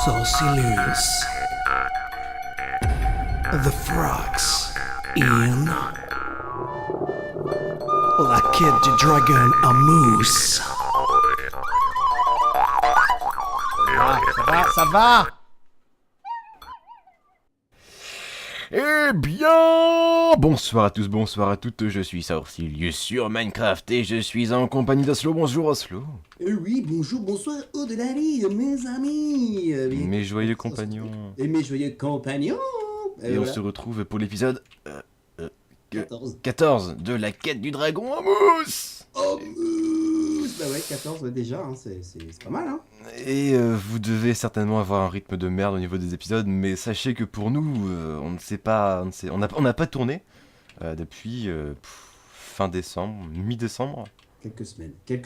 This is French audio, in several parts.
Saucilus. The frogs in La quête du dragon à mousse. Ça va. Eh bien, bonsoir à tous, bonsoir à toutes, je suis Saucilus sur Minecraft et je suis en compagnie d'Oslo. Bonjour Oslo. Oui, bonjour, bonsoir, au-delà mes amis. Mes joyeux compagnons. Et mes joyeux compagnons. Et on se retrouve pour l'épisode 14. 14 de la quête du dragon à mousse. Oh, mousse. Bah ouais, 14 ouais, déjà, hein, c'est pas mal, hein. Et vous devez certainement avoir un rythme de merde au niveau des épisodes, mais sachez que pour nous, on ne sait pas, on n'a pas tourné depuis fin décembre, mi-décembre. Quelques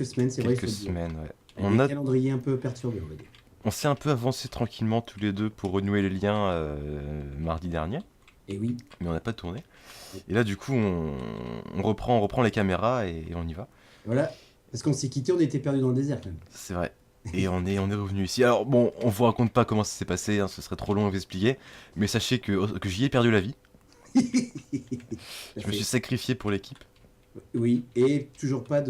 semaines, c'est vrai. Quelques semaines, ouais. On a un calendrier un peu perturbé, on va dire. On s'est un peu avancé tranquillement tous les deux pour renouer les liens mardi dernier. Et oui. Mais on n'a pas tourné. Et là, du coup, on reprend les caméras et on y va. Voilà. Parce qu'on s'est quitté, on était perdu dans le désert quand même. C'est vrai. Et on est revenu ici. Alors bon, on vous raconte pas comment ça s'est passé, hein, ce serait trop long à vous expliquer. Mais sachez que j'y ai perdu la vie. Je me suis sacrifié pour l'équipe. Oui, et toujours pas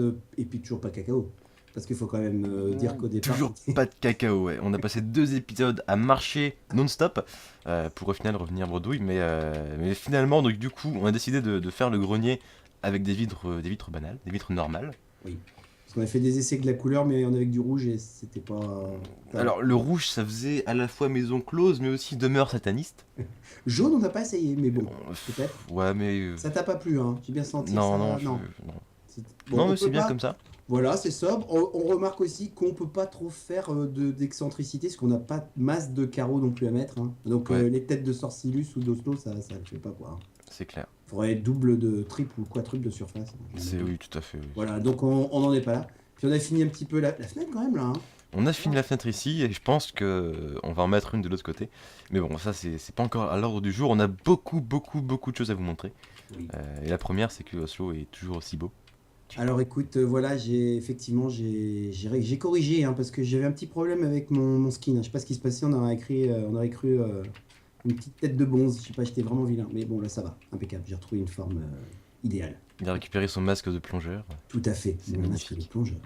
cacao. Parce qu'il faut quand même dire qu'au départ... Toujours pas de cacao, ouais. On a passé 2 épisodes à marcher non-stop pour au final revenir bredouille. Mais finalement, donc, du coup, on a décidé de faire le grenier avec des vitres banales, des vitres normales. Oui. Parce qu'on a fait des essais de la couleur, mais on avait que du rouge et c'était pas... Alors, le rouge, ça faisait à la fois maison close, mais aussi demeure sataniste. Jaune, on n'a pas essayé, mais bon, peut-être. Ouais, mais... Ça t'a pas plu, hein? J'ai bien senti non, ça. non. Bon, Non, mais c'est bien pas... comme ça. Voilà, c'est sobre. On remarque aussi qu'on peut pas trop faire d'excentricité, parce qu'on n'a pas de masse de carreaux non plus à mettre. Hein. Donc Ouais. les têtes de Sorcilus ou d'Oslo, ça le fait pas, quoi. C'est clair. Faudrait double de triple ou quadruple de surface. Oui, tout à fait. Oui. Voilà, donc on n'en est pas là. Puis on a fini un petit peu la fenêtre quand même, là. Hein. On a fini la fenêtre ici et je pense que on va en mettre une de l'autre côté. Mais bon, ça c'est pas encore à l'ordre du jour. On a beaucoup de choses à vous montrer. Oui. Et la première, c'est que Oslo est toujours aussi beau. Alors écoute, voilà, j'ai corrigé, hein, parce que j'avais un petit problème avec mon skin. Je sais pas ce qui se passait, on aurait cru une petite tête de bonze. Je sais pas, j'étais vraiment vilain. Mais bon, là ça va, impeccable. J'ai retrouvé une forme idéale. Il a récupéré son masque de plongeur. Tout à fait, C'est mon magnifique. masque de plongeur.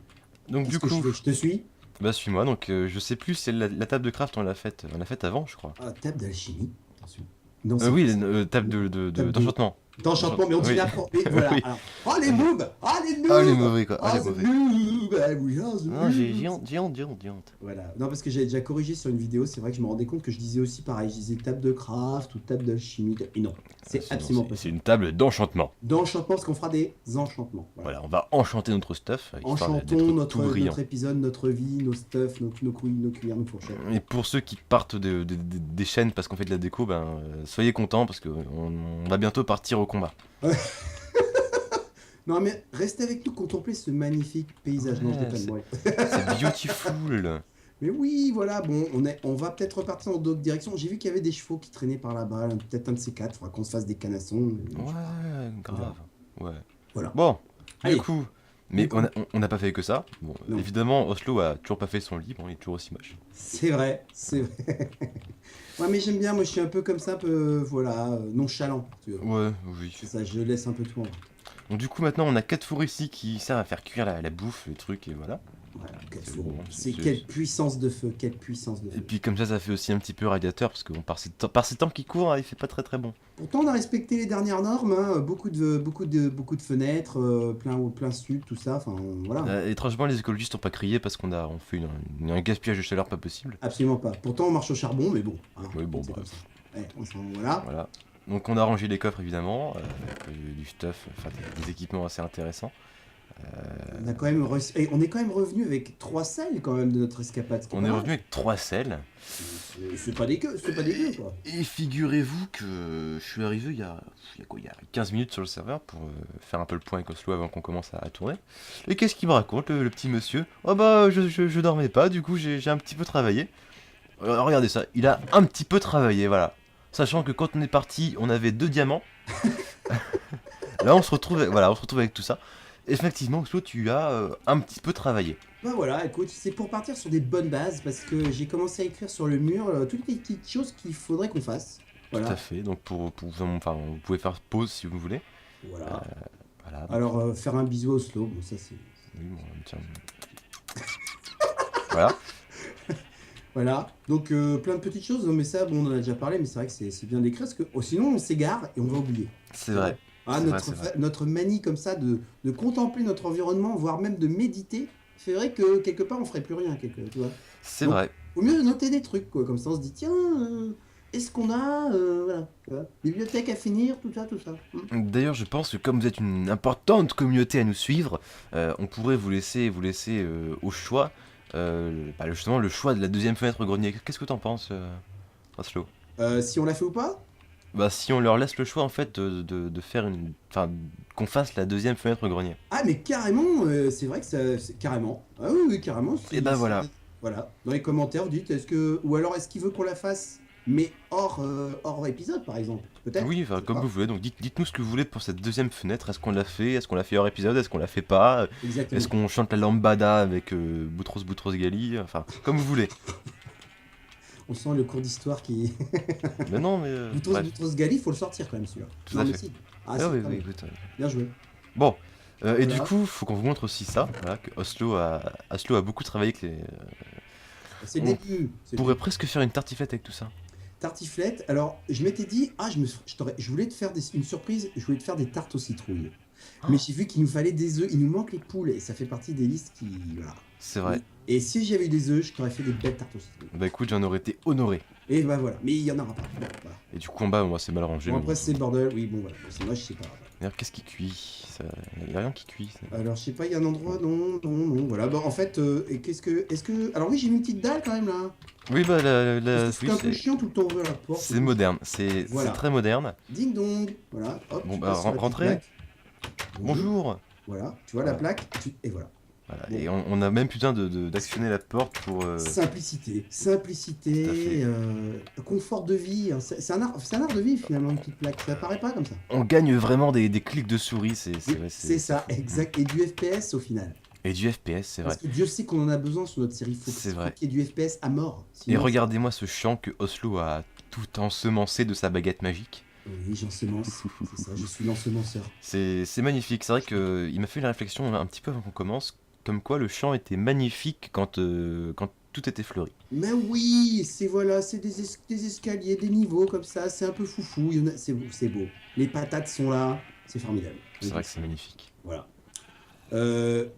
Donc du Qu'est-ce que coup, je te suis. bah suis-moi. Donc je sais plus, c'est la table de craft, on l'a faite avant, je crois. Ah, table d'alchimie, attention. Non, Oui, table d'enchantement. d'enchantement, mais on dit Oui. n'importe quoi. Voilà. Oui. Alors, oh les noobs. Ah les mauvais quoi, Ah, les mauvais. Non, j'ai honte. Voilà. Non, parce que j'avais déjà corrigé sur une vidéo, c'est vrai que je me rendais compte que je disais aussi pareil. Je disais table de craft ou table d'alchimie. Et non, c'est absolument pas ça. C'est une table d'enchantement. D'enchantement, parce qu'on fera des enchantements. Voilà, on va enchanter notre stuff. histoire Enchantons d'être tout brillant. notre épisode, notre vie, nos stuff, nos couilles, nos cuillères, nos fourchettes. Et pour ceux qui partent des chaînes parce qu'on fait de la déco, soyez contents parce qu'on va bientôt partir au combat. Non, mais restez avec nous, contempler ce magnifique paysage. Non, je Ouais, déconne, ouais. C'est beautiful. Mais oui, voilà, bon, on va peut-être repartir dans d'autres directions. J'ai vu qu'il y avait des chevaux qui traînaient par là-bas, peut-être un de ces quatre, il faudra qu'on se fasse des canassons. Ouais, grave. Ouais. Voilà. Bon, Allez. du coup, mais on n'a pas fait que ça. Bon, Non. évidemment, Oslo a toujours pas fait son lit, bon, il est toujours aussi moche. C'est vrai, c'est vrai. Ouais, mais j'aime bien, moi je suis un peu comme ça, un peu, voilà, nonchalant. Tu vois. Ouais, oui. C'est ça, je laisse un peu tout en vrai. Donc du coup, maintenant, on a 4 fours ici qui servent à faire cuire la bouffe, les trucs, et voilà. Voilà, C'est fourreaux. bon, C'est c'est- quelle puissance de feu, quelle puissance de feu. Et puis comme ça fait aussi un petit peu radiateur, parce que bon, par ces temps qui courent, il fait pas très bon. Pourtant, on a respecté les dernières normes, hein, beaucoup de fenêtres, plein sud, tout ça, enfin voilà. Étrangement, les écologistes ont pas crié parce on fait un gaspillage de chaleur pas possible. Absolument pas. Pourtant, on marche au charbon, mais bon. Hein, Oui, bon, c'est bref. comme ça. Ouais, voilà. Voilà. Donc on a rangé les coffres évidemment, avec du stuff, enfin des équipements assez intéressants. On est quand même revenu avec 3 selles quand même de notre escapade. ce qui On pas est mal. revenu avec 3 selles. C'est pas dégueu, quoi. Et figurez-vous que je suis arrivé il y a 15 minutes sur le serveur pour faire un peu le point avec Oslo avant qu'on commence à tourner. Et qu'est-ce qu'il me raconte le petit monsieur? Oh bah je dormais pas, du coup j'ai un petit peu travaillé. Regardez ça, il a un petit peu travaillé, voilà. Sachant que quand on est parti, on avait 2 diamants. Là on se retrouve avec tout ça. Effectivement, Oslo, tu as un petit peu travaillé. Bah voilà, écoute, c'est pour partir sur des bonnes bases parce que j'ai commencé à écrire sur le mur toutes les petites choses qu'il faudrait qu'on fasse. Tout à Voilà, fait. Donc enfin, vous pouvez faire pause si vous voulez. voilà. Voilà. Alors, faire un bisou à Oslo, bon, ça c'est. Oui, bon, tiens. Voilà. Voilà, donc plein de petites choses, mais ça, bon, on en a déjà parlé, mais c'est vrai que c'est bien d'écrire parce que sinon on s'égare et on va oublier. C'est vrai. Ah, C'est vrai, notre, c'est vrai. notre manie comme ça de contempler notre environnement, voire même de méditer, c'est vrai que quelque part on ferait plus rien, tu vois. C'est Donc, vrai. au mieux de noter des trucs, quoi, comme ça on se dit, tiens, est-ce qu'on a, voilà, tu vois, bibliothèque à finir, tout ça, tout ça. D'ailleurs, je pense que comme vous êtes une importante communauté à nous suivre, on pourrait vous laisser au choix, justement le choix de la deuxième fenêtre grenier. Qu'est-ce que t'en penses, Oslo? Si on l'a fait ou pas? Bah, si on leur laisse le choix en fait de faire enfin, qu'on fasse la deuxième fenêtre grenier. Ah, mais carrément, c'est vrai que ça, carrément. Ah oui, oui, carrément. Et ben voilà. Voilà. Dans les commentaires, vous dites, est-ce que, ou alors est-ce qu'il veut qu'on la fasse, mais hors épisode, par exemple, peut-être. Oui, Je enfin, sais comme pas. vous voulez. Donc dites-nous ce que vous voulez pour cette deuxième fenêtre. Est-ce qu'on l'a fait? Est-ce qu'on l'a fait hors épisode? Est-ce qu'on l'a fait pas? Exactement. Est-ce qu'on chante la lambada avec Boutros Boutros Ghali? Enfin, comme vous voulez. On sent le cours d'histoire qui. Mais non, mais bref, Boutros Ghali, faut le sortir quand même, celui-là. tout Non, à mais fait. si. Ah, Ah si, oui, quand oui, même. écoute. Bien joué. Bon, et du Voilà. coup, faut qu'on vous montre aussi ça, voilà, que Oslo a beaucoup travaillé avec les... C'est le On début. C'est On le pourrait début. presque faire une tartiflette avec tout ça. Tartiflette. Alors, je m'étais dit, ah, je voulais te faire une surprise, je voulais te faire des tartes aux citrouilles. Mais j'ai vu qu'il nous fallait des œufs, il nous manque les poules, et ça fait partie des listes qui. Voilà. C'est vrai. Et si j'avais eu des œufs, je t'aurais fait des belles tartes aux citrouilles. Bah écoute, j'en aurais été honoré. Et bah voilà, mais il y en aura pas. Bon, voilà. Et du coup, en bas, moi, c'est mal rangé. Bon, mais après, bon. c'est le bordel, oui, bon, voilà. C'est moi, je sais pas. D'ailleurs, qu'est-ce qui cuit ça... Y a rien qui cuit. ça. Alors, je sais pas, il y a un endroit, non, voilà. Bon, en fait, et est-ce que. Alors, oui, j'ai mis une petite dalle quand même là. Oui, bah Parce que oui, c'est un peu chiant tout le temps ouvrir la porte. c'est moderne. C'est Voilà. très moderne. Ding dong. Voilà, hop. Bon, tu bah, passes sur la petite rentrez. plaque. Bonjour. Voilà, tu vois la plaque, et voilà. Voilà. Bon. Et on a même plus besoin d'actionner la porte pour... Simplicité, Tout à simplicité, fait. confort de vie. Hein. C'est un art de vie finalement, une petite plaque. Ça apparaît pas comme ça. On gagne vraiment des clics de souris, c'est Oui, vrai, c'est ça, exact. Et du FPS au final. Et du FPS, c'est vrai. Parce que Dieu sait qu'on en a besoin sur notre série. C'est Faut vrai. qu'il y ait du FPS à mort. Et Sinon, regardez-moi ce champ que Oslo a tout ensemencé de sa baguette magique. oui, j'ensemence. C'est ça, je suis l'ensemenceur. C'est magnifique. C'est vrai que il m'a fait la réflexion un petit peu avant qu'on commence, comme quoi le champ était magnifique quand tout était fleuri. Mais oui, c'est des escaliers, des niveaux comme ça. C'est un peu foufou. C'est beau. Les patates sont là. C'est formidable. C'est vrai que c'est magnifique. Voilà.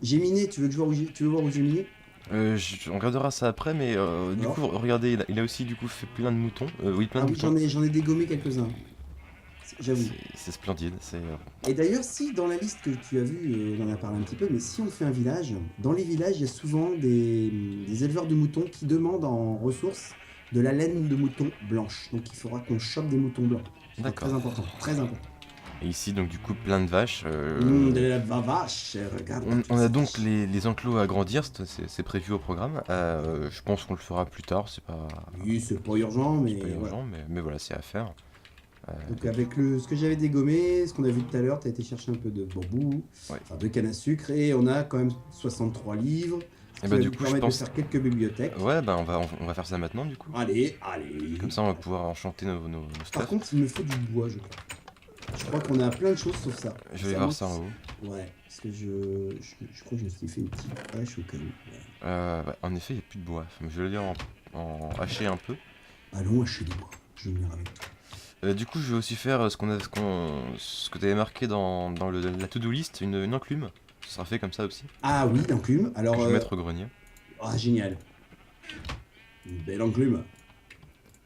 J'ai miné. Tu veux voir où j'ai miné? On regardera ça après, mais du Alors coup, regardez, il a aussi du coup fait plein de moutons. Oui, plein Ah de oui, moutons. j'en ai dégommé quelques-uns. J'avoue. C'est splendide. Et d'ailleurs, si dans la liste que tu as vue, on en a parlé un petit peu, mais si on fait un village, dans les villages, il y a souvent des éleveurs de moutons qui demandent en ressources de la laine de mouton blanche. Donc il faudra qu'on chope des moutons blancs. C'est D'accord. très important, très important. Et ici, donc du coup, plein de vaches. De la vache, regarde. On a donc les enclos à agrandir, c'est prévu au programme. Je pense qu'on le fera plus tard, c'est pas, Oui, c'est pas urgent, mais pas voilà. urgent, mais voilà, c'est à faire. Donc avec ce que j'avais dégommé, ce qu'on a vu tout à l'heure, tu as été chercher un peu de bambou, Ouais. enfin de canne à sucre, et on a quand même 63 livres, ce qui bah, va du nous coup, je permettre pense- de faire quelques bibliothèques. Ouais, bah on va faire ça maintenant du coup. Allez. Comme ça, on va pouvoir enchanter nos Par stuff. contre, il me faut du bois, je crois. Je crois qu'on a plein de choses sauf ça. Je vais voir ça en haut. Ouais, parce que je crois que je me suis fait une petite hache au cas où. Ouais. Ouais, en effet, il n'y a plus de bois. Je vais le dire en hacher un peu. Allons hacher du bois, je vais venir avec toi. Du coup, je vais aussi faire ce que tu avais marqué dans la to-do list, une enclume. Ce sera fait comme ça aussi. Ah oui, l'enclume. Alors, Que je vais mettre au grenier. ah, génial. Une belle enclume.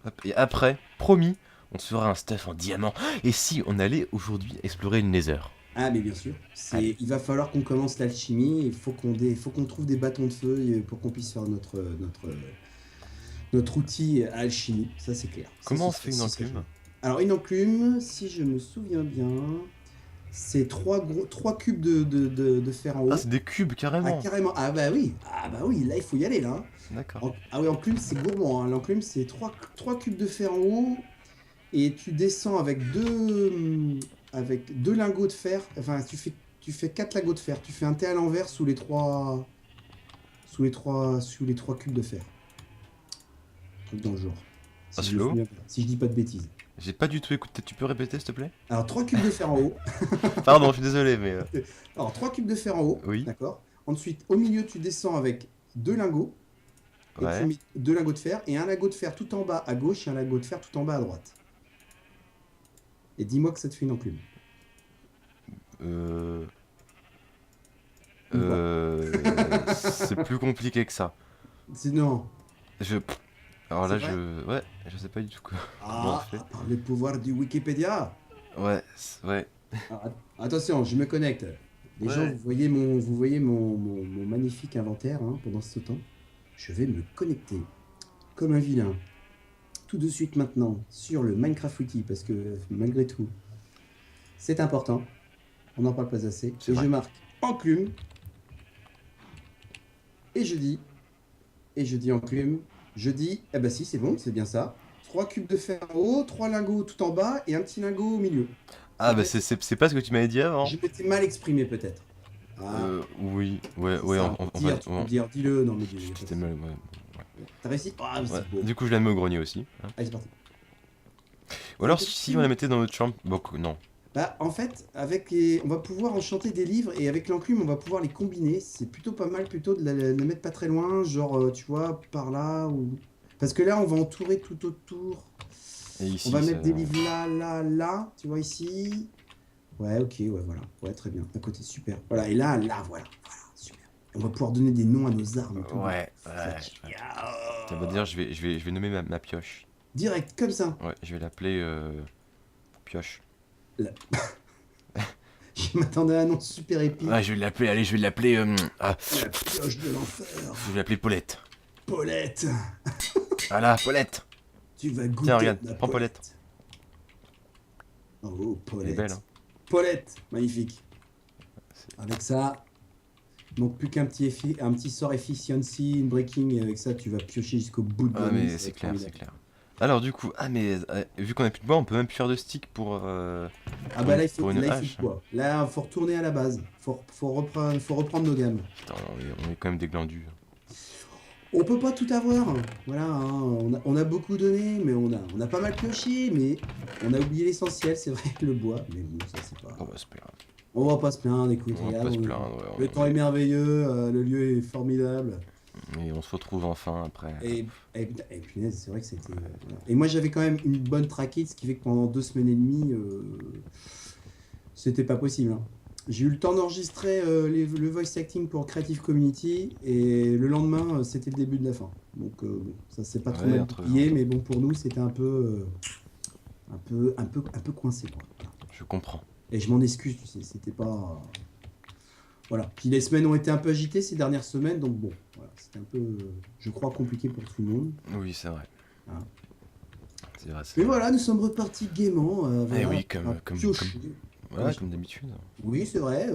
Hop, et après, promis, on se fera un stuff en diamant. Et si on allait aujourd'hui explorer le Nether? Ah, mais bien sûr. Allez. Il va falloir qu'on commence l'alchimie. Il faut qu'on trouve des bâtons de feu pour qu'on puisse faire notre outil à alchimie. Ça, c'est clair. Ça, Comment on ce fait serait- une ce serait enclume? génial. Alors, une enclume, si je me souviens bien, c'est trois cubes de fer en haut. Ah, c'est des cubes Ah, carrément. carrément. Ah, bah oui. Là, il faut y aller, là. D'accord. Ah oui, enclume, c'est gourmand. Hein. L'enclume, c'est trois cubes de fer en haut. Et tu descends avec deux lingots de fer. Enfin, tu fais 4 lingots de fer. Tu fais un T à l'envers sous les trois sous les trois cubes de fer. Un truc dans le genre. Ah, Si je me slow. souviens bien. Si je dis pas de bêtises. J'ai pas du tout écouté, tu peux répéter s'il te plaît? Alors, 3 cubes de fer en haut. Pardon, je suis désolé, mais. Alors, 3 cubes de fer en haut. Oui. D'accord. Ensuite, au milieu, tu descends avec 2 lingots. Et Ouais. tu mets 2 lingots de fer. Et un lingot de fer tout en bas à gauche et un lingot de fer tout en bas à droite. Et dis-moi que ça te fait une enclume. Euh. Ou pas. C'est plus compliqué que ça. Non. Je. Alors là, C'est vrai Ouais, je sais pas du tout comment on Ah, fait. par le pouvoir du Wikipédia. Ouais, ouais. Alors, attention, je me connecte. Les Ouais. gens, vous voyez mon magnifique inventaire hein, pendant ce temps. Je vais me connecter comme un vilain. Tout de suite maintenant sur le Minecraft Wiki parce que malgré tout, c'est important. On n'en parle pas assez. C'est Et vrai. je marque enclume. Et je dis enclume. Je dis, eh ben si, c'est bon, c'est bien ça. 3 cubes de fer en haut, 3 lingots tout en bas et un petit lingot au milieu. Ah, bah Ok. c'est pas ce que tu m'avais dit avant. Je m'étais mal exprimé peut-être. Ah, Oui, ouais, c'est ouais, ça. on Dire, va. tu peux dire, dis-le, non mais dis-le. C'était mal, ouais. T'as réussi? Ah, mais Ouais. c'est beau. Du coup, je la mets au grenier aussi. Hein. Allez, c'est parti. Ou alors, si on la mettait dans notre chambre. Bon, non. Bah, en fait, on va pouvoir enchanter des livres et avec l'enclume, on va pouvoir les combiner. C'est plutôt pas mal, plutôt de la mettre pas très loin, genre, tu vois, par là ou. Parce que là, on va entourer tout autour. Et ici, On va mettre ça- des livres là, là, là, tu vois ici. Ouais, ok, ouais, voilà. Ouais, très bien. À côté, super. Voilà, et là, là, voilà. Voilà, super. On va pouvoir donner des noms à nos armes. et tout. Ouais, Ça, ouais. ciao. Ça veut dire, je vais nommer ma pioche. Direct, comme ça. Ouais, je vais l'appeler pioche. Je m'attendais à un nom super épique. Ouais, je vais l'appeler, allez, je vais l'appeler. La pioche de l'enfer. Je vais l'appeler Paulette. Paulette. Voilà, Paulette. Tu vas goûter Tiens, regarde, ma prends Paulette. Oh, Elle Paulette. est belle, hein. Paulette, magnifique. C'est- Avec ça, donc plus qu'un un petit sort efficiency, une breaking, et avec ça, tu vas piocher jusqu'au bout de Ah, bonus, mais ça va c'est être clair, c'est formidable. clair. Alors, du coup, vu qu'on a plus de bois, on peut même plus faire de stick pour. Ah bah là, il faut, pour une là, il faut hache. de quoi? Là, faut retourner à la base. Faut reprendre nos gammes. Putain, on est quand même des glandus. On peut pas tout avoir. Voilà, hein, on a beaucoup donné, mais on a pas mal pioché, mais on a oublié l'essentiel, c'est vrai, le bois. Mais bon, ça c'est pas. On va se plaindre. On va pas se plaindre, écoute, On va regarde, pas se plaindre, ouais, le temps est merveilleux, le lieu est formidable. Et on se retrouve enfin après. Putain, punaise, c'est vrai que c'était. Voilà. Et moi j'avais quand même une bonne traquette, ce qui fait que pendant 2 semaines et demie, c'était pas possible. Hein. J'ai eu le temps d'enregistrer le voice acting pour Creative Community et le lendemain c'était le début de la fin. Donc bon, ça s'est pas trop Ouais, mal entre- goupillé, mais bon pour nous c'était un peu coincé quoi. Voilà. Je comprends. Et je m'en excuse, tu sais, c'était pas. Voilà. Puis les semaines ont été un peu agitées ces dernières semaines, donc bon, voilà, c'était un peu, je crois, compliqué pour tout le monde. Oui, c'est vrai. Ah. C'est vrai, c'est Mais vrai. voilà, nous sommes repartis gaiement. Voilà, oui, comme- à comme- piocher. Voilà, comme d'habitude. Oui, c'est vrai.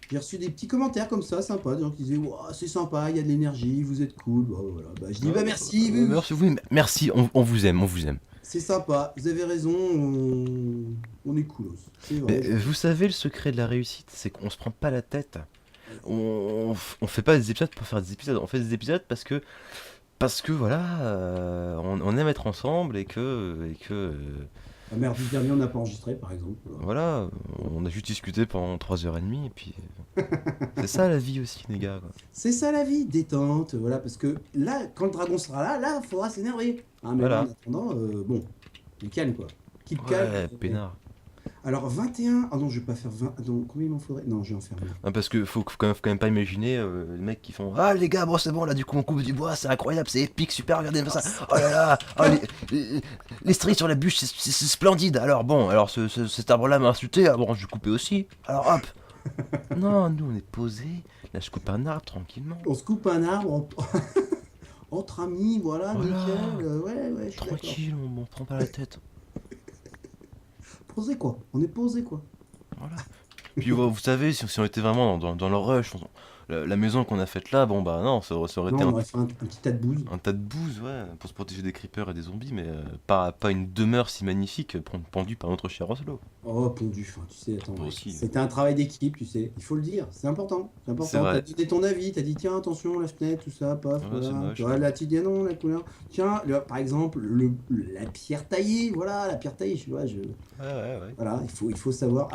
J'ai reçu des petits commentaires comme ça, sympas, des gens qui disaient Ouah, c'est sympa, il y a de l'énergie, vous êtes cool. Bah, voilà. Bah, je dis bah merci, Merci, oui, merci, on vous aime, on vous aime. c'est sympa, vous avez raison, on est coolos. C'est vrai. Mais, vous savez, le secret de la réussite, c'est qu'on se prend pas la tête. On fait pas des épisodes pour faire des épisodes, on fait des épisodes parce que voilà, on aime être ensemble et que Ah merde, du dernier, on n'a pas enregistré, par exemple. voilà, on a juste discuté pendant 3h30 et puis c'est ça la vie aussi, les gars, quoi. C'est ça la vie, détente, voilà, parce que là, quand le dragon sera là, il faudra s'énerver. Hein, mais Voilà. là, en attendant, bon, du calme quoi. Keep calme. Ouais, peinard. Alors 21, ah non, je vais pas faire 20, non, combien il m'en faudrait? Non, je vais en faire 20. Non, parce que faut quand même pas imaginer les mecs qui font ah les gars, bon c'est bon là, du coup on coupe du bois, c'est incroyable, c'est épique, super, regardez ça. Oh là là, oh, les stries sur la bûche, c'est splendide. Alors bon, alors cet arbre là m'a insulté, ah bon je vais couper aussi. Alors hop. Non, nous on est posés, là je coupe un arbre tranquillement. On se coupe un arbre entre amis, voilà, Voilà. nickel, ouais, je suis d'accord. Tranquille, on prend pas la tête. Posé quoi, on est posé quoi. Voilà. Puis vous savez, si on était vraiment dans le rush, la maison qu'on a faite là, bon bah non, ça aurait Non, été on aurait fait un petit tas de bouse. un tas de bouse, ouais, pour se protéger des creepers et des zombies, mais pas une demeure si magnifique pendue par notre cher Oslo. Oh, pondu, enfin, tu sais, attends, Moi aussi. c'était un travail d'équipe, tu sais, il faut le dire, c'est important, c'est C'est important. T'as vrai. donné ton avis, t'as dit, tiens, attention, la fenêtre, tout ça, paf, Ouais, c'est voilà. moche. Tu vois, là, tu dis, ah non, la couleur. Tiens, par exemple, la pierre taillée, voilà, la pierre taillée, tu vois, Ouais. voilà, il faut savoir.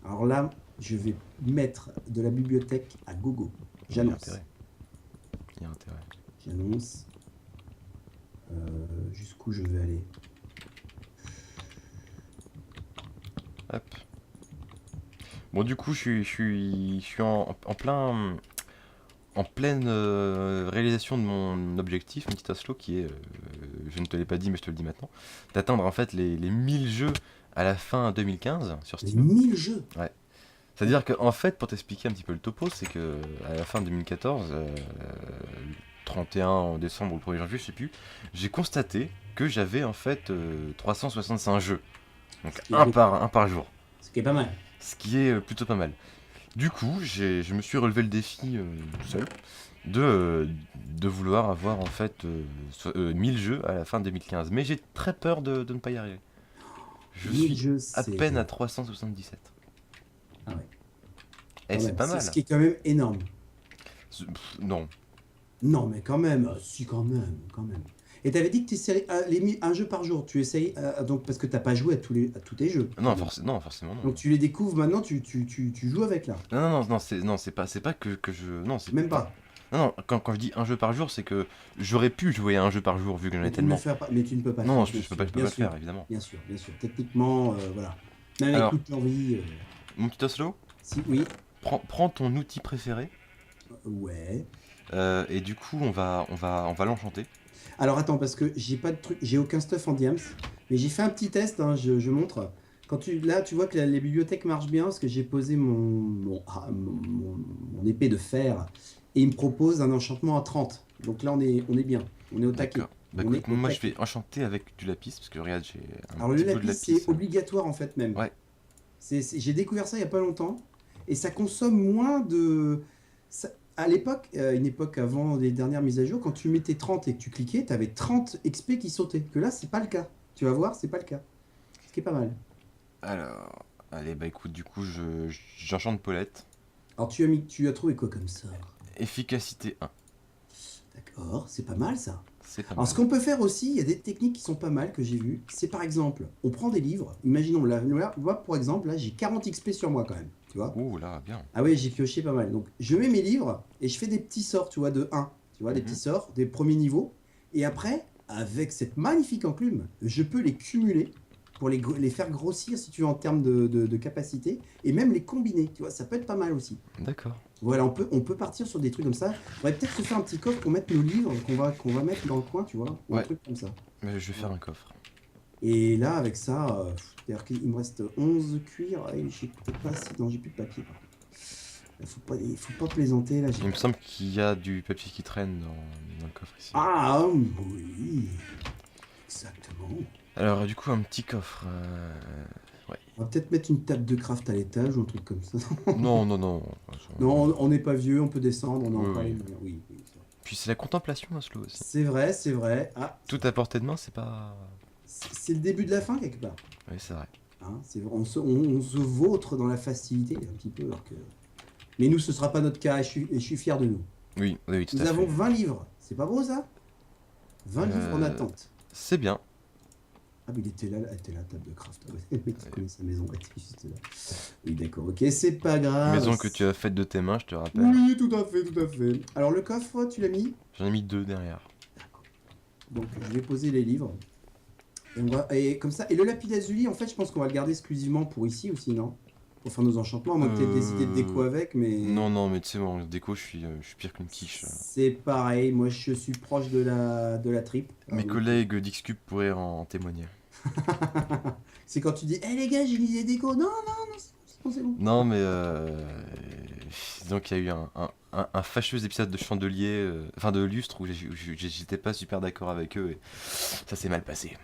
Alors là, je vais mettre de la bibliothèque à gogo. Il y a J'annonce. intérêt. Il y a intérêt. J'annonce. Jusqu'où je vais aller. Hop. Bon, du coup, je suis en pleine réalisation de mon objectif, mon petit Oslo, qui est, je ne te l'ai pas dit, mais je te le dis maintenant, d'atteindre en fait les 1000 jeux à la fin 2015 sur Les Steam. 1000 jeux. C'est-à-dire que, en fait, pour t'expliquer un petit peu le topo, c'est que à la fin 2014, 31 décembre ou le 1er janvier, je sais plus, j'ai constaté que j'avais en fait 365 jeux. Donc Ce qui est un beaucoup. par jour. Ce qui est pas mal. Ce qui est plutôt pas mal. Du coup, je me suis relevé le défi tout seul de vouloir avoir en fait 1000 jeux à la fin 2015. Mais j'ai très peur de ne pas y arriver. Je 1000 suis jeux, à c'est. peine à 377. Ah ouais. Et Quand c'est même. pas mal. Ce qui est quand même énorme. Non. Non, mais quand même, si, quand même, quand même. Et t'avais dit que tu essayais un jeu par jour. Tu essayes, donc, parce que t'as pas joué à tous tes jeux. Non, non, forcément non. Donc tu les découvres maintenant, tu joues avec là. Non, c'est pas que je. Non, c'est Même pas. Non, quand je dis un jeu par jour, c'est que j'aurais pu jouer à un jeu par jour vu que j'en ai Mais tu ne le tellement. fais pas, mais tu ne peux pas le Non, faire. je peux pas Bien le sûr, faire, évidemment. bien sûr, bien sûr. Techniquement, voilà. Même Alors, avec toute l'envie. mon petit Oslo, Si, oui, prends ton outil préféré ouais. et du coup on va l'enchanter. Alors attends, parce que j'ai pas de truc, j'ai aucun stuff en diams, mais j'ai fait un petit test, hein, je montre. Là, tu vois que les bibliothèques marchent bien, parce que j'ai posé mon épée de fer, et il me propose un enchantement à 30. Donc là, on est bien, on est au taquet. D'accord. Bah On écoute, est au moi je taquet. vais enchanter avec du lapis parce que regarde, j'ai un Alors le petit bout de lapis, lapis. c'est obligatoire en fait même. Ouais. J'ai découvert ça il y a pas longtemps, et ça consomme moins de... À l'époque, une époque avant les dernières mises à jour, quand tu mettais 30 et que tu cliquais, tu avais 30 XP qui sautaient. Que là, c'est pas le cas. Tu vas voir, c'est pas le cas. Ce qui est pas mal. Alors, allez, bah écoute, du coup j'enchante Paulette. Alors tu as trouvé quoi comme sort? Efficacité 1. D'accord, c'est pas mal ça. C'est pas Alors ce mal. qu'on peut faire aussi, il y a des techniques qui sont pas mal que j'ai vues. C'est par exemple, on prend des livres. Imaginons, là, moi pour exemple, là j'ai 40 XP sur moi quand même. Tu vois? Ouh là, bien. Ah oui, j'ai pioché pas mal. Donc, je mets mes livres et je fais des petits sorts, tu vois, de 1. Tu vois, des Mhm. petits sorts, des premiers niveaux. Et après, avec cette magnifique enclume, je peux les cumuler pour les faire grossir, si tu veux, en termes de capacité. Et même les combiner, tu vois, ça peut être pas mal aussi. D'accord. Voilà, on peut partir sur des trucs comme ça. On va peut-être se faire un petit coffre pour mettre nos livres qu'on va mettre dans le coin, tu vois, ou un Ouais. truc comme ça. Mais je vais faire un coffre. Et là, avec ça, c'est-à-dire qu'il me reste 11 cuirs. Et j'ai peut-être pas si... Non, j'ai plus de papier. Par contre. Il faut pas plaisanter là. Il me semble qu'il y a du papier qui traîne dans le coffre ici. Ah oui, exactement. Alors du coup un petit coffre. On va peut-être mettre une table de craft à l'étage ou un truc comme ça. Non. Non, on n'est pas vieux, on peut descendre, on a Oui, encore oui. les moyens. Oui, c'est vrai. Puis c'est la contemplation, Oslo aussi. C'est vrai, c'est vrai. Ah, Tout à portée de main, c'est pas. c'est le début de la fin quelque part. Oui, c'est vrai. Hein, on se vautre dans la facilité un petit peu. Mais nous, ce sera pas notre cas et je suis fier de nous. Oui, tout Nous à avons fait. 20 livres. C'est pas beau ça? 20 livres en attente. C'est bien. Ah, mais elle était là, table de craft. Le mec qui connaît sa maison, elle était juste là. Oui, d'accord, ok, c'est pas grave. Maison que tu as faite de tes mains, je te rappelle. Oui, tout à fait, tout à fait. Alors, le coffre, tu l'as mis? J'en ai mis 2 derrière. D'accord. Donc, je vais poser les livres. Et comme ça. Et le lapis lazuli, en fait, je pense qu'on va le garder exclusivement pour ici aussi, non? Pour faire nos enchantements, à moins que tu aies des idées de déco avec, mais. Non, mais tu sais, en déco, je suis pire qu'une quiche. C'est pareil, moi je suis proche de la tripe. Mes Ah, collègues d'Xcube pourraient en témoigner. C'est quand tu dis, hé les gars, j'ai une idée déco. Non, c'est bon. Non, mais donc il y a eu un fâcheux épisode de Chandelier, enfin de Lustre, où j'étais pas super d'accord avec eux et ça s'est mal passé.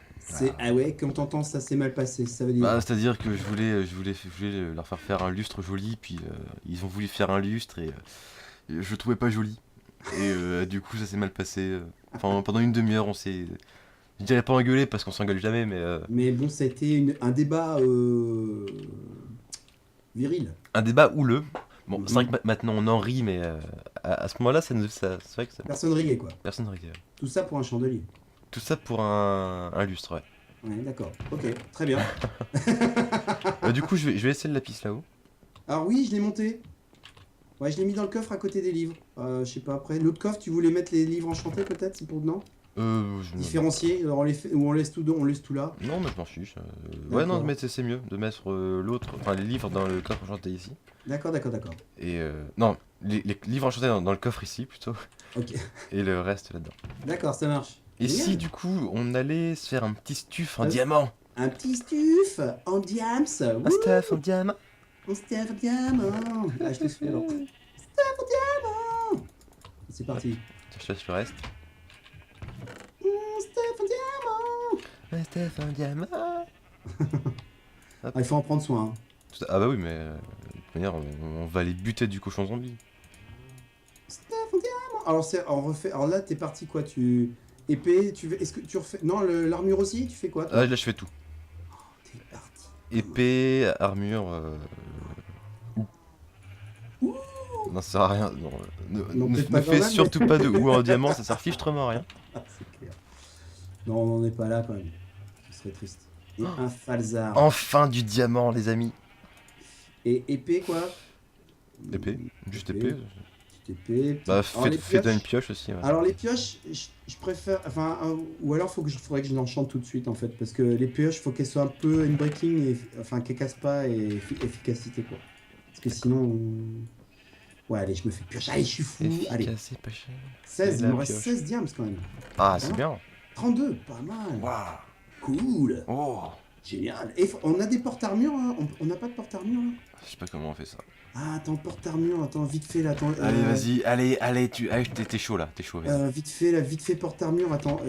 Ah ouais, quand t'entends ça s'est mal passé, ça veut dire. Bah, c'est-à-dire que je voulais leur faire un lustre joli, puis ils ont voulu faire un lustre et je le trouvais pas joli. Et du coup, ça s'est mal passé. Enfin, pendant une demi-heure, on s'est. Je dirais pas engueulé parce qu'on s'engueule jamais, mais Mais bon, ça a été un débat viril. un débat houleux. Bon, c'est vrai que Mhm. maintenant on en rit, mais à ce moment-là, c'est vrai que ça, Personne riait, quoi. personne riait. Tout ça pour un chandelier. Tout ça pour un lustre, ouais. Ouais, d'accord. Ok, très bien. Du coup, je vais laisser le lapis là-haut. Alors oui, je l'ai monté. Ouais, je l'ai mis dans le coffre à côté des livres. Je sais pas, après. L'autre coffre, tu voulais mettre les livres enchantés, peut-être, c'est pour dedans? Je me- Différencier, ou on laisse tout là. Non, mais je m'en fiche. Ouais, non, D'accord. mais c'est mieux de mettre l'autre, enfin les livres dans le coffre enchanté ici. D'accord, d'accord, d'accord. Et non, les livres enchantés dans le coffre ici plutôt. Ok. Et le reste là-dedans. D'accord, ça marche. Et si Génial. du coup on allait se faire un petit stuff en Euh, diamant? Un petit stuf en diams. Un Wouh, stuff en diamant? un stuff en diamant. Ah, je te suis alors. Stuff en diamant. C'est parti. Je te laisse le reste. Stuff en diamant. Un stuff en diamant. Ah, il faut en prendre soin, hein. Ah bah oui, mais de toute manière, on va les buter du cochon zombie. Stuff en diamant. Alors, on refait. Alors là, t'es parti quoi? Épée, est-ce que tu refais. Non, l'armure aussi, tu fais quoi, Ah, toi? là je fais tout. T'es parti. Épée, armure. Ouh. Non, ça sert à rien. Non, Non, peut-être ne pas quand fais même, mais. surtout pas de ou en diamant, ça sert fichtrement à rien. Ah, c'est clair. Non, on n'en est pas là quand même. Ce serait triste. Et un falzar. Enfin du diamant, les amis. Et épée, quoi? Épée, juste épée. Petite épée. Bah, Alors, les fais une pioches. pioche aussi. Ouais. Alors, les pioches, je préfère. Enfin, ou alors, faudrait que je l'enchante tout de suite, en fait. Parce que les pioches, faut qu'elles soient un peu breaking et. Enfin, qu'elles cassent pas et efficacité, quoi. Parce que sinon. Ouais, allez, je me fais pioche. Allez, je suis fou. Allez. Efficace et pas cher. 16, Et il la me reste pioche. 16 diams quand même. Ah, Pas c'est mal. bien. 32, pas mal. Waouh. Cool. Oh. Génial. Et on a des porte-armures, hein. On n'a pas de porte-armure, là? Je sais pas comment on fait ça. Ah, attends, porte-armure, attends, vite fait là, attends. Allez, vas-y, allez, t'es chaud là, t'es chaud, vas-y. Vite fait là, vite fait porte-armure, attends,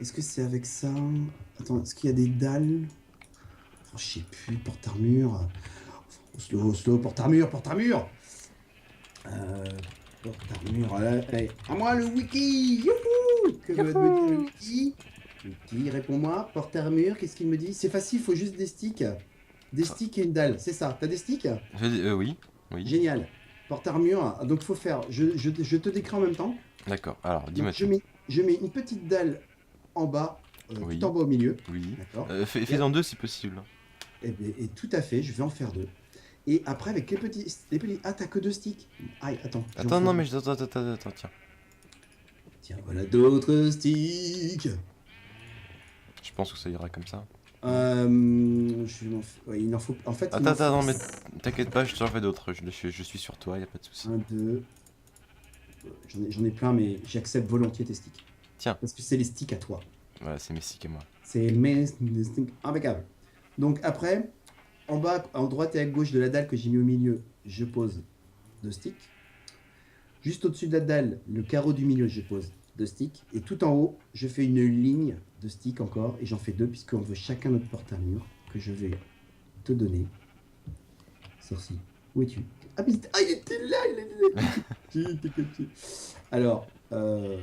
est-ce que c'est avec ça? Attends, est-ce qu'il y a des dalles? Oh, je sais plus, porte-armure. Slow, porte-armure, porte-armure! Euh, Porte-armure, allez, à moi le wiki! Youhou! Que veut me dire le wiki? Wiki, réponds-moi, porte-armure, qu'est-ce qu'il me dit? C'est facile, faut juste des sticks. Des sticks et une dalle, c'est ça. T'as des sticks? Oui, oui. Génial. Porte-armure, donc faut faire, je te décris en même temps. D'accord, alors Donc, dis-moi tout. je mets une petite dalle en bas, Oui. tout en bas au milieu. Oui. D'accord. Fais-en deux si possible. Et tout à fait, je vais en faire deux. Et après, avec les petits. Ah, t'as que deux sticks. Aïe, attends. je vais en Attends, faire non, deux. mais attends, tiens. Tiens, voilà d'autres sticks. Je pense que ça ira comme ça. Ouais, il en faut. En fait, il Attends, m'en non, faut mais t'inquiète pas, je t'en fais d'autres. Je suis sur toi, y a pas de soucis. un, deux. J'en ai plein, mais j'accepte volontiers tes sticks. Tiens. Parce que c'est les sticks à toi. Voilà, c'est mes sticks et moi. C'est mes sticks impeccables. Donc après, en bas, en droite et à gauche de la dalle que j'ai mis au milieu, je pose deux sticks. Juste au-dessus de la dalle, le carreau du milieu, je pose deux sticks. Et tout en haut, je fais une ligne de sticks encore. Et j'en fais deux, puisqu'on veut chacun notre porte-armure que je vais te donner. Sorcier, où es-tu? Ah, mais il était là, il était caché. Alors, il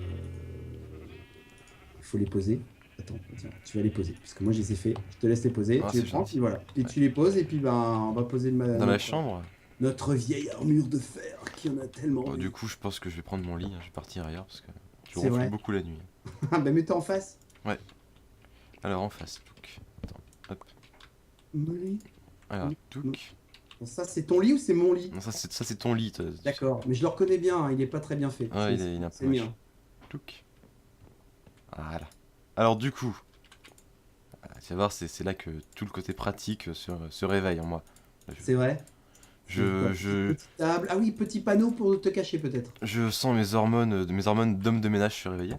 faut les poser. Attends, tiens, tu vas les poser. Parce que moi, je les ai fait. Je te laisse les poser. Ah, tu les c'est prends, gentil. puis voilà. Et tu les poses, et puis ben, on va poser Dans la chambre? notre vieille armure de fer qui en a tellement. Du coup, je pense que je vais prendre mon lit, hein, je vais partir ailleurs parce que je C'est ronfle vrai. beaucoup la nuit. Ah, bah mets-toi en face. Alors en face, touc. Attends, hop. Molly. Alors, Oui. touc. Bon, ça, c'est ton lit ou c'est mon lit? Non, ça c'est ton lit. D'accord, mais je le reconnais bien, hein, il est pas très bien fait. Ah, il est un C'est peu le moche. mien. Touc. Voilà. Alors du coup, tu vas voir, c'est là que tout le côté pratique se réveille en moi. C'est vrai. Je Petite table. Ah oui, petit panneau pour te cacher peut-être. sens mes hormones d'homme de ménage se réveiller.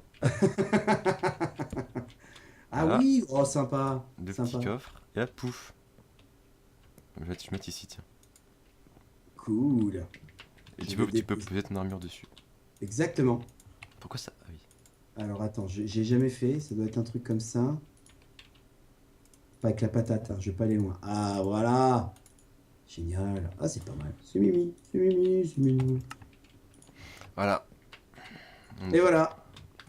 Ah Voilà. oui, oh sympa. Deux Sympa. petits coffres. Et là, pouf. Je vais te mettre ici, tiens. Cool. Et Je tu vais peux déposer. poser ton armure dessus. Exactement. Pourquoi ça? Ah oui. Alors attends, j'ai jamais fait, ça doit être un truc comme ça. Pas avec la patate, hein, je vais pas aller loin. Ah voilà. Génial. Ah, c'est pas mal. C'est Mimi, c'est Mimi, c'est Mimi. Voilà. Et voilà.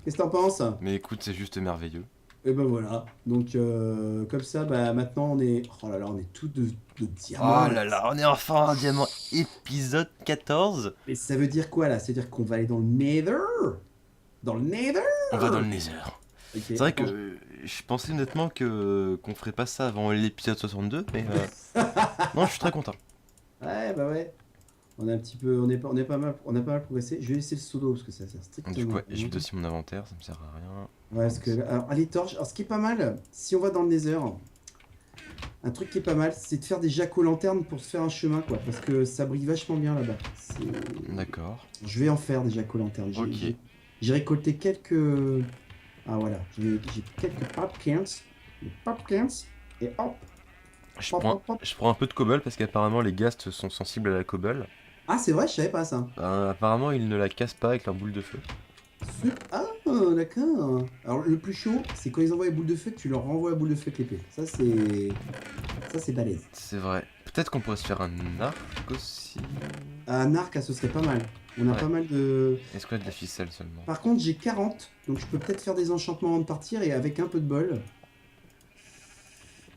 Qu'est-ce que t'en penses? Mais écoute, c'est juste merveilleux. Et ben voilà. Donc, comme ça, bah maintenant on est. Oh là là, on est tout de diamants. Oh là là, on est enfin un diamant épisode 14. Mais ça veut dire quoi là? Ça veut dire qu'on va aller dans le Nether? Dans le Nether? On va dans le Nether. Ok. C'est vrai que je pensais honnêtement qu'on ferait pas ça avant l'épisode 62, mais non, je suis très content. Ouais, bah ouais. On a un petit peu. On est pas mal, on a pas mal progressé. Je vais laisser le pseudo parce que ça sert strictement. Du coup, à je rien. vide aussi mon inventaire, ça me sert à rien. Ouais, parce que. Alors, les torches. Alors, ce qui est pas mal, si on va dans le Nether, un truc qui est pas mal, c'est de faire des jack-o'-lanternes pour se faire un chemin, quoi. Parce que ça brille vachement bien là-bas. D'accord. Je vais en faire des jack-o'-lanternes. Ok. J'ai récolté quelques. Ah voilà, j'ai quelques pumpkins. Les pumpkins. Et hop. Hop, hop, hop. Je prends un peu de cobble parce qu'apparemment les ghasts sont sensibles à la cobble. Ah, c'est vrai, je savais pas ça. Apparemment ils ne la cassent pas avec leur boule de feu. Ah, d'accord. Alors, le plus chaud, c'est quand ils envoient les boules de feu que tu leur renvoies la boule de feu avec l'épée. Ça, c'est balèze. C'est vrai. Peut-être qu'on pourrait se faire un arc aussi. Un arc, ah, ce serait pas mal. On a Ouais. pas mal de. Est-ce qu'on a de la ficelle seulement? Par contre, j'ai 40, donc je peux peut-être faire des enchantements avant de partir et avec un peu de bol.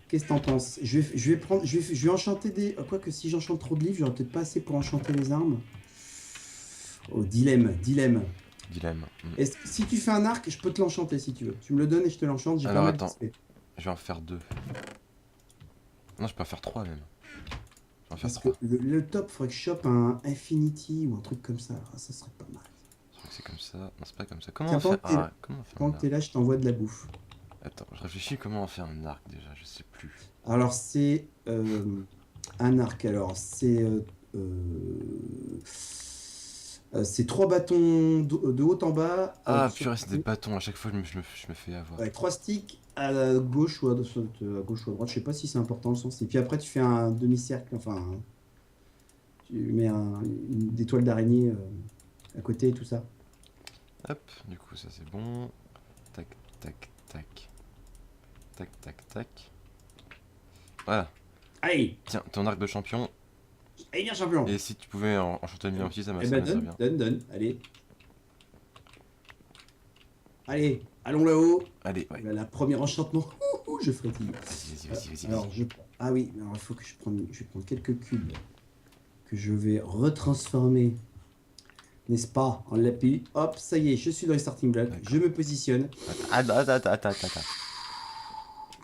Qu'est-ce que t'en penses? Je vais enchanter des. Quoique si j'enchante trop de livres, j'aurai peut-être pas assez pour enchanter les armes. Oh, dilemme. Dilemme. Si tu fais un arc, je peux te l'enchanter si tu veux. Tu me le donnes et je te l'enchante. J'ai pas Alors, mal attends. d'XP. Je vais en faire 2. Non, je peux en faire 3 même. Je vais en faire Parce 3. que le top, faudrait que je chope un Infinity ou un truc comme ça. Ah, ça serait pas mal. Je crois que c'est comme ça. Non, c'est pas comme ça. Comment Tiens, on fait pendant que t'es- comment on fait un Pendant que arc? t'es là, je t'envoie de la bouffe. Attends, je réfléchis comment on fait un arc déjà, je sais plus. Alors, c'est un arc. Alors, c'est 3 bâtons de haut en bas. Ah sur- purée, c'est des bâtons, à chaque fois je me fais avoir. Ouais, 3 sticks à gauche ou à gauche ou à droite. Je sais pas si c'est important le sens. Et puis après, tu fais un demi-cercle. Enfin, tu mets des toiles d'araignée à côté et tout ça. Hop, du coup ça c'est bon. Tac, tac, tac. Tac, tac, tac. Voilà. Allez, Tiens, ton arc de champion. allez, bien champion. Et si tu pouvais enchanter le mien aussi, ça Eh ça ben, m'aimerait bien. donne. Allez. Allez, allons là-haut. Allez, ouais. La première enchantement. Je frétille. Vas-y. Alors, ah oui, alors il faut que je vais prendre quelques cubes que je vais retransformer, n'est-ce pas, en lapis. Hop, ça y est, je suis dans les starting blocks. D'accord. Je me positionne. Attends.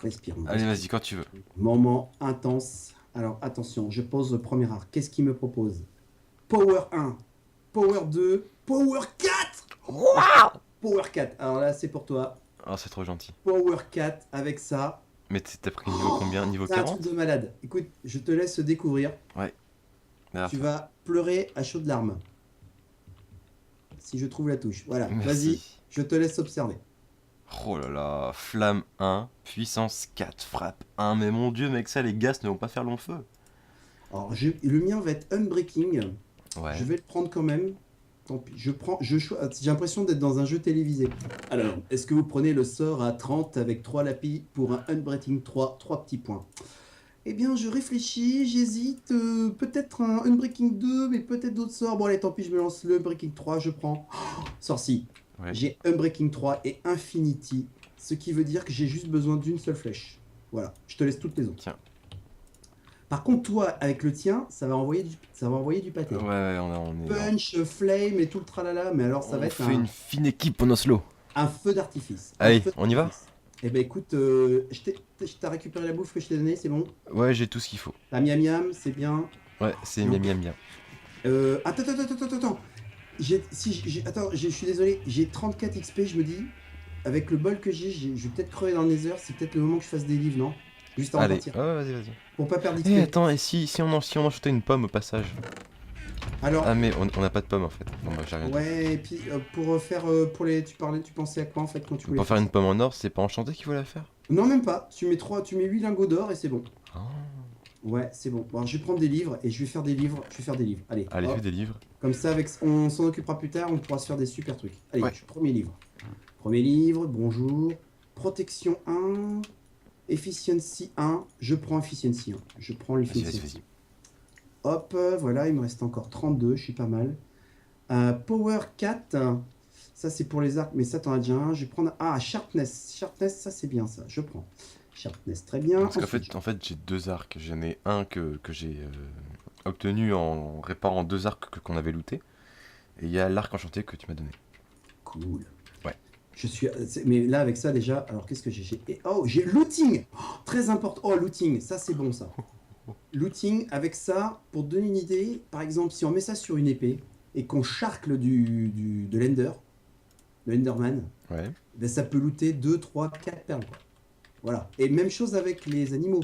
Respire. Allez, vas-y, quand tu veux. Moment intense. Alors, attention, je pose le premier arc. Qu'est-ce qu'il me propose? Power 1, Power 2, Power 4. Power 4. Alors là, c'est pour toi. Oh, c'est trop gentil. Power 4 avec ça. Mais t'as pris niveau combien? Niveau C'est un 40? truc de malade. Écoute, je te laisse découvrir. Ah, Tu vas pleurer à chaudes larmes. Si je trouve la touche. Voilà, merci. vas-y, je te laisse observer. Oh là là, flamme 1, puissance 4, frappe 1. Mais mon dieu, mec, ça, les gaz ne vont pas faire long feu. Alors, le mien va être unbreaking. Ouais. Je vais le prendre quand même. Tant pis. J'ai l'impression d'être dans un jeu télévisé. Alors, est-ce que vous prenez le sort à 30 avec 3 lapis pour un unbreaking 3 petits points? Eh bien, je réfléchis, j'hésite. Peut-être un unbreaking 2, mais peut-être d'autres sorts. Bon, allez, tant pis, je me lance le unbreaking 3, je prends. Sorci. Ouais. J'ai unbreaking 3 et infinity, ce qui veut dire que j'ai juste besoin d'une seule flèche. Voilà, je te laisse toutes les autres. Tiens. Par contre, toi, avec le tien, ça va envoyer du pâté. Ouais, on est. Punch, flame et tout le tralala, mais alors ça va On être fait une fine équipe en Oslo. un feu d'artifice. Allez, Un feu on y va? d'artifice. Eh ben écoute, je t'ai récupéré la bouffe que je t'ai donnée, c'est bon? Ouais, j'ai tout ce qu'il faut. La miam miam, c'est bien. Ouais, c'est Non. bien. Attends. Attends, je suis désolé, j'ai 34 XP, je me dis, avec le bol que je vais peut-être crever dans le Nether, c'est peut-être le moment que je fasse des livres, non? Juste avant de Allez, partir. ouais, vas-y. Pour pas perdre Eh, d'XP. attends, et si on enchantait une pomme au passage? Alors, Ah, mais on n'a pas de pomme en fait. Bon, bah, j'ai rien. ouais, et puis pour faire, tu pensais à quoi en fait quand tu voulais Pour faire une pomme en or, c'est pas enchanté qu'il faut la faire? Non, même pas. Tu mets 8 lingots d'or et c'est bon. Ah. Ouais, c'est bon. Bon, je vais prendre des livres et je vais faire des livres. Allez, Allez, hop. fais des livres. Comme ça, on s'en occupera plus tard, on pourra se faire des super trucs. Allez, Ouais. premier livre. Premier livre, bonjour. Protection 1. Efficiency 1. Je prends Efficiency 1. Je prends Vas-y. l'Efficiency. Hop, voilà, il me reste encore 32, je suis pas mal. Power 4, ça c'est pour les arcs, mais ça t'en as déjà un. Je vais prendre. Ah, Sharpness. Sharpness, ça c'est bien ça, je prends. Sharpness, très bien. Parce qu'en Ensuite, fait j'ai deux arcs. J'en ai un que j'ai obtenu en réparant deux arcs qu'on avait lootés. Et il y a l'arc enchanté que tu m'as donné. cool. Ouais. Mais là, avec ça déjà, alors qu'est-ce que j'ai? Oh, j'ai looting. Oh, très important. Oh, looting, ça c'est bon ça. Looting, avec ça, pour te donner une idée, par exemple, si on met ça sur une épée et qu'on charcle de l'Ender, de l'Enderman, Ouais. ben ça peut looter 2, 3, 4 perles, quoi. Voilà. Et même chose avec les animaux.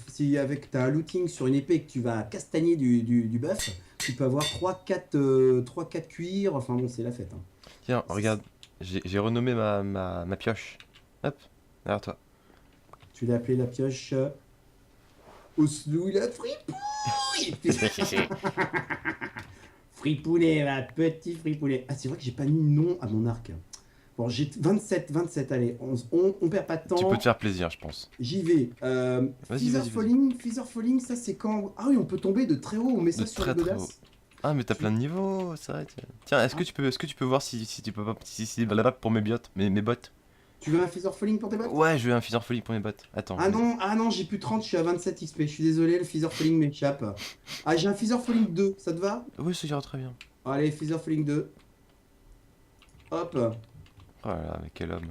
Si avec t'as un looting sur une épée et que tu vas castagner du bœuf, tu peux avoir 3, 4 cuirs. Enfin bon, c'est la fête, hein. Tiens, regarde, j'ai renommé ma pioche. Hop, derrière toi. Tu l'as appelé la pioche. Oslo, il a fripouille. Fripounet, ma petit fripounet. Ah, c'est vrai que j'ai pas mis de nom à mon arc. Bon, j'ai 27, allez, on perd pas de temps. Tu peux te faire plaisir, je pense. J'y vais. Vas-y, vas-y, Feather Falling, ça c'est quand. Ah oui, on peut tomber de très haut, on met ça De sur très, le très godasse. Ah, mais t'as plein de niveaux, c'est vrai. Tiens, est-ce que tu peux voir si tu peux pas. Si là-bas pour mes bottes, mes bottes. Tu veux un Feather Falling pour tes bottes? Ouais, je veux un Feather Folie pour mes bottes. Attends. Ah non, j'ai plus 30, je suis à 27 XP. Je suis désolé, le Feather Falling m'échappe. Ah, j'ai un Feather Falling 2, ça te va? Oui, ça ira très bien. Allez, Feather Falling 2. Hop. Oh là là, mais quel homme.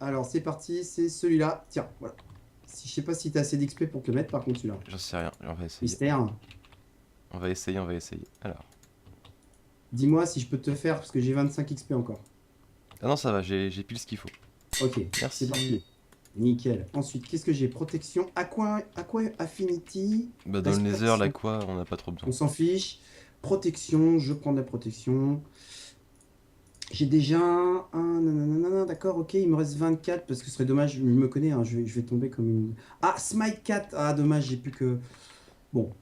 Alors, c'est parti, c'est celui-là. Tiens, voilà. Je sais pas si t'as assez d'XP pour te le mettre, par contre, celui-là. J'en sais rien, on va essayer. Mystère. On va essayer. Alors. Dis-moi si je peux te faire, parce que j'ai 25 XP encore. Ah non, ça va, j'ai pile ce qu'il faut. Ok, Merci. c'est parti. Nickel. Ensuite, qu'est-ce que j'ai? Protection. Aqua Affinity. Bah, dans le Nether, Respiration. là, quoi, on n'a pas trop besoin. On s'en fiche. Protection, je prends de la protection. J'ai déjà un. Nanana, d'accord, ok, il me reste 24 parce que ce serait dommage, je me connais, hein, je vais tomber comme une. Ah, Smite 4. Ah, dommage, j'ai plus que. Bon.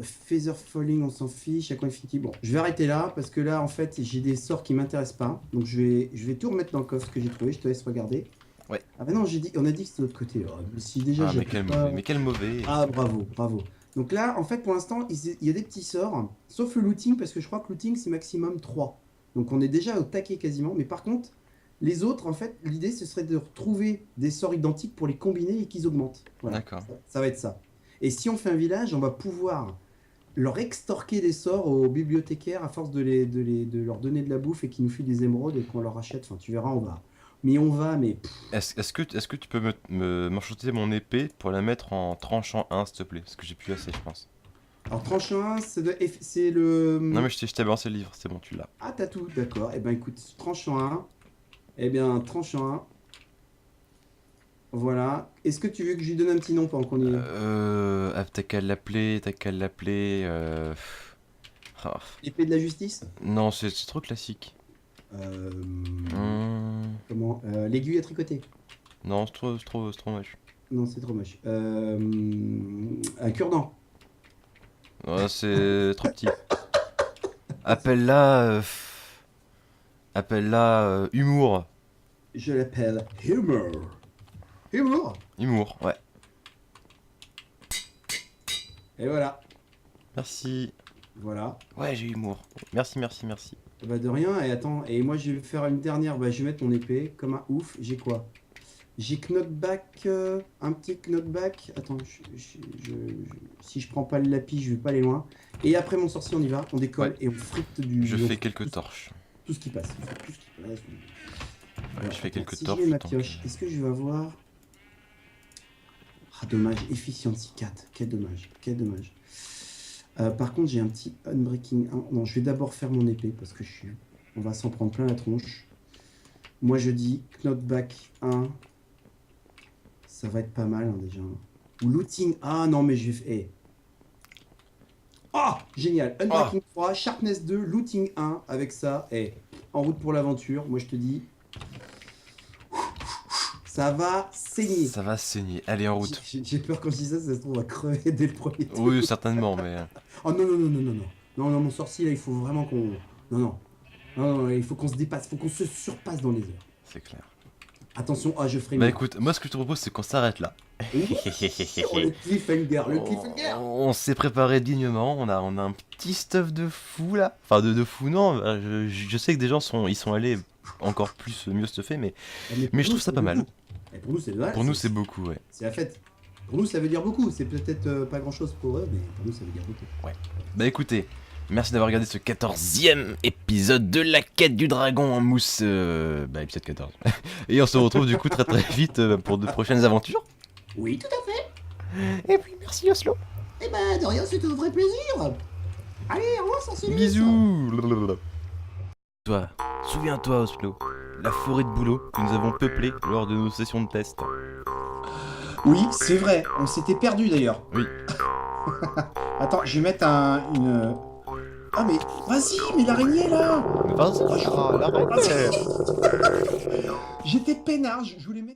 Feather Falling, on s'en fiche. Aqua Infinity. Bon, je vais arrêter là parce que là, en fait, j'ai des sorts qui m'intéressent pas. Donc, je vais tout remettre dans le coffre que j'ai trouvé. Je te laisse regarder. Ouais. Ah, bah non, on a dit que c'était de l'autre côté. Oh, si déjà, Ah, j'ai mais quel pas- mauvais, mais quel mauvais. Ah, bravo, bravo. Donc là, en fait, pour l'instant, il y a des petits sorts, sauf le looting, parce que je crois que looting, c'est maximum 3. Donc on est déjà au taquet quasiment. Mais par contre, les autres, en fait, l'idée, ce serait de retrouver des sorts identiques pour les combiner et qu'ils augmentent. Voilà. D'accord. Ça va être ça. Et si on fait un village, on va pouvoir leur extorquer des sorts aux bibliothécaires à force de leur donner de la bouffe et qu'ils nous filent des émeraudes et qu'on leur achète. Enfin, tu verras, on va. Mais Est-ce que tu peux m'enchanter mon épée pour la mettre en tranchant 1, s'il te plaît? Parce que j'ai plus assez, je pense. alors tranchant 1, c'est le. Non, mais je t'ai balancé le livre, c'est bon, tu l'as. Ah, t'as tout, d'accord. Eh ben écoute, tranchant 1. Eh bien, tranchant 1. Voilà. Est-ce que tu veux que je lui donne un petit nom pendant qu'on y est? T'as qu'à l'appeler, Ah, Épée de la justice? non, c'est trop classique. Euh, Hmm, Comment? L'aiguille à tricoter? Non, c'est trop moche. Non, c'est trop moche. Un cure-dent? Ouais, c'est trop petit. Appelle-la... Appelle-la... Humour. Je l'appelle Humor. Humor? Humour, ouais. Et voilà. Merci. Voilà. Ouais, j'ai humour. Merci. Bah de rien, et attends, et moi je vais faire une dernière, bah je vais mettre mon épée, comme un ouf, j'ai quoi? J'ai knockback, un petit knockback, attends, si je prends pas le lapis, je vais pas aller loin. Et après mon sorcier, on y va, on décolle Ouais. et on frite du... Je on fais fait quelques torches. tout ce qui passe. On fait tout ce qui passe. Ouais, je fais quelques Si torches. j'ai ma tant pioche, que- est-ce que je vais avoir... Ah dommage, Efficiency 4, quel dommage, quel dommage. Par contre, j'ai un petit Unbreaking 1. Non, je vais d'abord faire mon épée parce que on va s'en prendre plein la tronche. Moi, je dis Knockback 1. Ça va être pas mal hein, déjà. Ou Looting. Ah non, mais je vais. Ah génial. Unbreaking 3, Sharpness 2, Looting 1. Avec ça, en route pour l'aventure. Moi, je te dis. Ça va saigner. Ça va saigner. Allez, en route. J'ai peur quand je dis ça, ça se trouve, on va crever dès le premier tour. Oui, certainement, mais... Oh non, non, non, non, non, non. Non, non, mon sorcier, là, il faut vraiment qu'on... Non, non. Non, non, il faut qu'on se dépasse, il faut qu'on se surpasse dans les airs. C'est clair. Attention, ah, je ferai Bah mieux. écoute, moi ce que je te propose c'est qu'on s'arrête là. Oh, le cliffhanger, le cliffhanger. On s'est préparé dignement, on a un petit stuff de fou là. Enfin de fou non, je sais que des gens ils sont allés encore plus mieux stuffés, mais Ah, pour je nous, trouve ça c'est pas mal. beaucoup. Et pour nous, c'est voilà, Pour nous c'est beaucoup, ouais. c'est la fête. Pour nous, ça veut dire beaucoup. C'est peut-être pas grand-chose pour eux, mais pour nous, ça veut dire beaucoup. Bah écoutez, merci d'avoir regardé ce 14e épisode de la quête du dragon en mousse. Bah épisode 14. Et on se retrouve du coup très très vite pour de prochaines aventures. Oui, tout à fait. Et puis merci Oslo. Eh ben, de rien, c'était un vrai plaisir. Allez, au revoir, sorcier. Bisous. Toi, souviens-toi Oslo, la forêt de boulot que nous avons peuplée lors de nos sessions de test. Oui, c'est vrai, on s'était perdu d'ailleurs. Oui. Attends, je vais mettre une... Ah mais vas-y, mais l'araignée là. Vas-y, l'arrête. J'étais peinard, je voulais mettre...